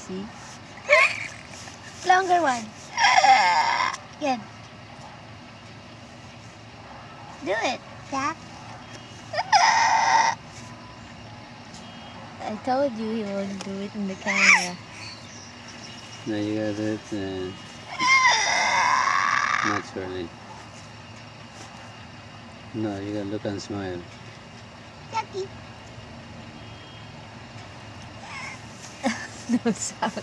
See? Longer one. Again. Do it, Jack. I told you he won't do it in the camera. Now you gotta do it naturally. No, you gotta look and smile. Jackie. Don't sound.